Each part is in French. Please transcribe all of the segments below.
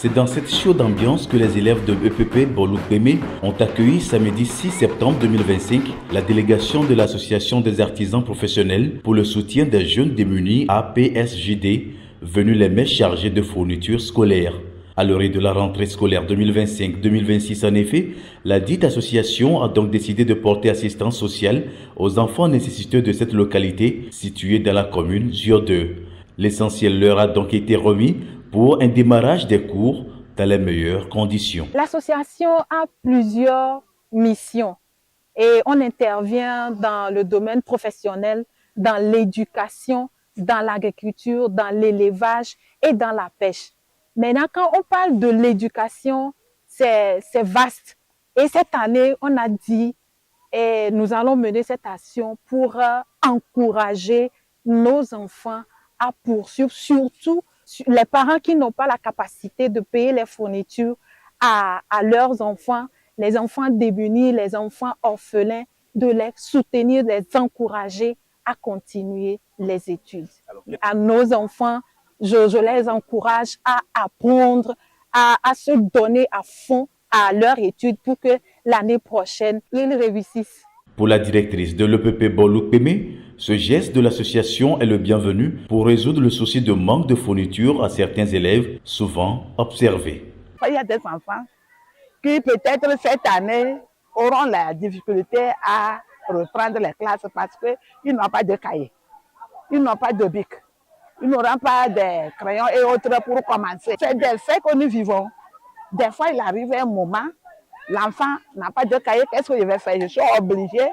C'est dans cette chaude ambiance que les élèves de EPP Bolouk-Pémé ont accueilli samedi 6 septembre 2025 la délégation de l'Association des artisans professionnels pour le soutien des jeunes démunis APSJD, venus les mains chargées de fournitures scolaires. À l'orée de la rentrée scolaire 2025-2026, en effet, la dite association a donc décidé de porter assistance sociale aux enfants nécessiteux de cette localité située dans la commune Ziodeux. L'essentiel leur a donc été remis pour un démarrage des cours dans les meilleures conditions. L'association a plusieurs missions et on intervient dans le domaine professionnel, dans l'éducation, dans l'agriculture, dans l'élevage et dans la pêche. Maintenant, quand on parle de l'éducation, c'est vaste. Et cette année, on a dit, nous allons mener cette action pour encourager nos enfants à poursuivre, surtout les parents qui n'ont pas la capacité de payer les fournitures à leurs enfants, les enfants démunis, les enfants orphelins, de les soutenir, de les encourager à continuer les études. À nos enfants, je les encourage à apprendre, à se donner à fond à leur étude pour que l'année prochaine, ils réussissent. Pour la directrice de l'EPP Bolouk-Pémé, ce geste de l'association est le bienvenu pour résoudre le souci de manque de fournitures à certains élèves souvent observés. Il y a des enfants qui peut-être cette année auront la difficulté à reprendre les classes parce qu'ils n'ont pas de cahiers, ils n'ont pas de bic, ils n'auront pas de crayons et autres pour commencer. C'est des faits que nous vivons. Des fois, il arrive un moment, l'enfant n'a pas de cahier, qu'est-ce que je vais faire? Je suis obligée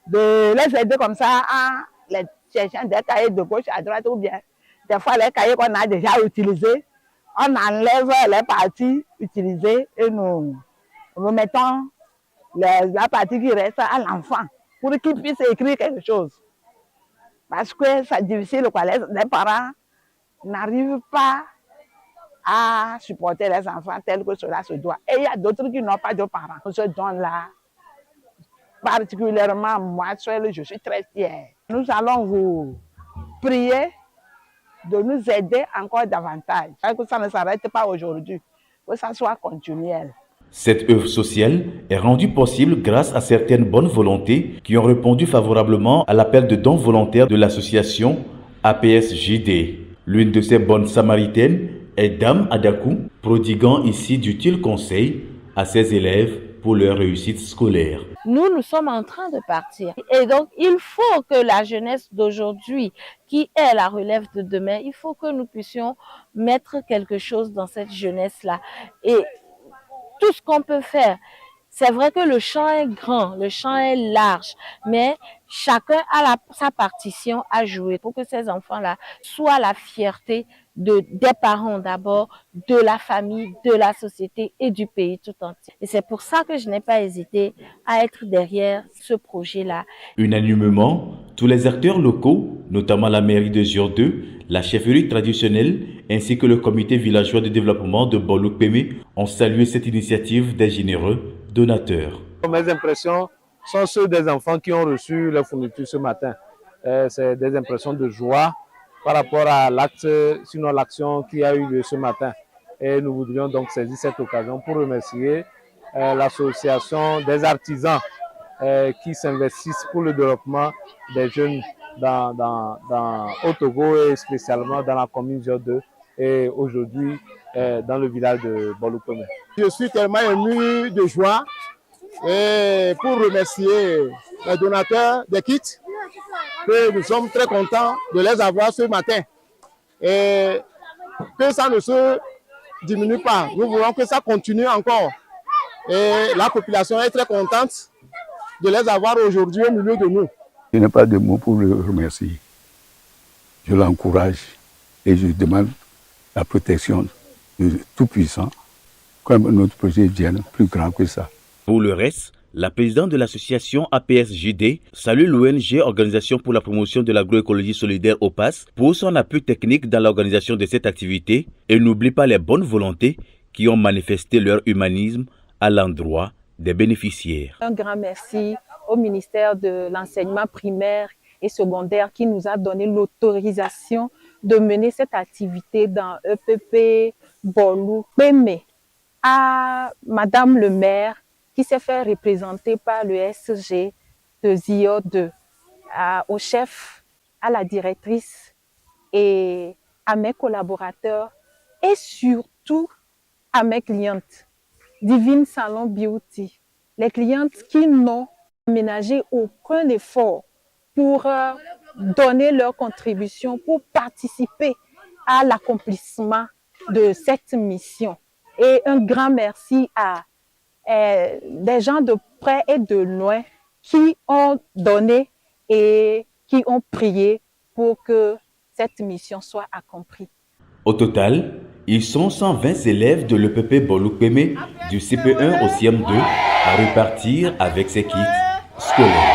de les aider comme ça en les cherchant des cahiers de gauche à droite ou bien des fois les cahiers qu'on a déjà utilisés, on enlève les parties utilisées et nous remettons la partie qui reste à l'enfant pour qu'il puisse écrire quelque chose. Parce que c'est difficile, quoi. Les parents n'arrivent pas à supporter les enfants tel que cela se doit. Et il y a d'autres qui n'ont pas de parents. Ce don-là, particulièrement moi seule, je suis très fière. Nous allons vous prier de nous aider encore davantage. Que ça ne s'arrête pas aujourd'hui, que ça soit continuel. Cette œuvre sociale est rendue possible grâce à certaines bonnes volontés qui ont répondu favorablement à l'appel de dons volontaires de l'association APSJD. L'une de ces bonnes samaritaines est Dame Adakou, prodiguant ici d'utiles conseils à ses élèves pour leur réussite scolaire. Nous sommes en train de partir. Et donc, il faut que la jeunesse d'aujourd'hui, qui est la relève de demain, il faut que nous puissions mettre quelque chose dans cette jeunesse-là. Et tout ce qu'on peut faire, c'est vrai que le champ est grand, le champ est large, mais chacun a sa partition à jouer pour que ces enfants-là soient la fierté des parents d'abord, de la famille, de la société et du pays tout entier. Et c'est pour ça que je n'ai pas hésité à être derrière ce projet-là. Unanimement, tous les acteurs locaux, notamment la mairie de Ziodeux, la chefferie traditionnelle ainsi que le comité villageois de développement de Bolouk-Pémé ont salué cette initiative des généreux donateurs. Mes impressions sont ceux des enfants qui ont reçu les fournitures ce matin. C'est des impressions de joie par rapport à l'acte, sinon l'action qui a eu lieu ce matin. Et nous voudrions donc saisir cette occasion pour remercier l'association des artisans qui s'investissent pour le développement des jeunes au Togo et spécialement dans la commune Ziodeux et aujourd'hui dans le village de Bolouk-Pémé. Je suis tellement ému de joie et pour remercier les donateurs des kits, que nous sommes très contents de les avoir ce matin et que ça ne se diminue pas. Nous voulons que ça continue encore et la population est très contente de les avoir aujourd'hui au milieu de nous. Je n'ai pas de mots pour le remercier. Je l'encourage et je demande la protection de Tout-Puissant, comme notre projet devienne plus grand que ça. Pour le reste, la présidente de l'association APSJD salue l'ONG Organisation pour la promotion de l'agroécologie solidaire OPAS pour son appui technique dans l'organisation de cette activité et n'oublie pas les bonnes volontés qui ont manifesté leur humanisme à l'endroit des bénéficiaires. Un grand merci au ministère de l'enseignement primaire et secondaire qui nous a donné l'autorisation de mener cette activité dans EPP Bolou-Peme, à Madame le maire qui s'est fait représenter par le SG de ZIO 2, au chef, à la directrice et à mes collaborateurs et surtout à mes clientes. Divine Salon Beauty, les clientes qui n'ont ménagé aucun effort pour donner leur contribution, pour participer à l'accomplissement de cette mission. Et un grand merci à des gens de près et de loin qui ont donné et qui ont prié pour que cette mission soit accomplie. Au total, ils sont 120 élèves de l'EPP Bolou-Peme du CP1 au CM2 à repartir avec ces kits scolaires.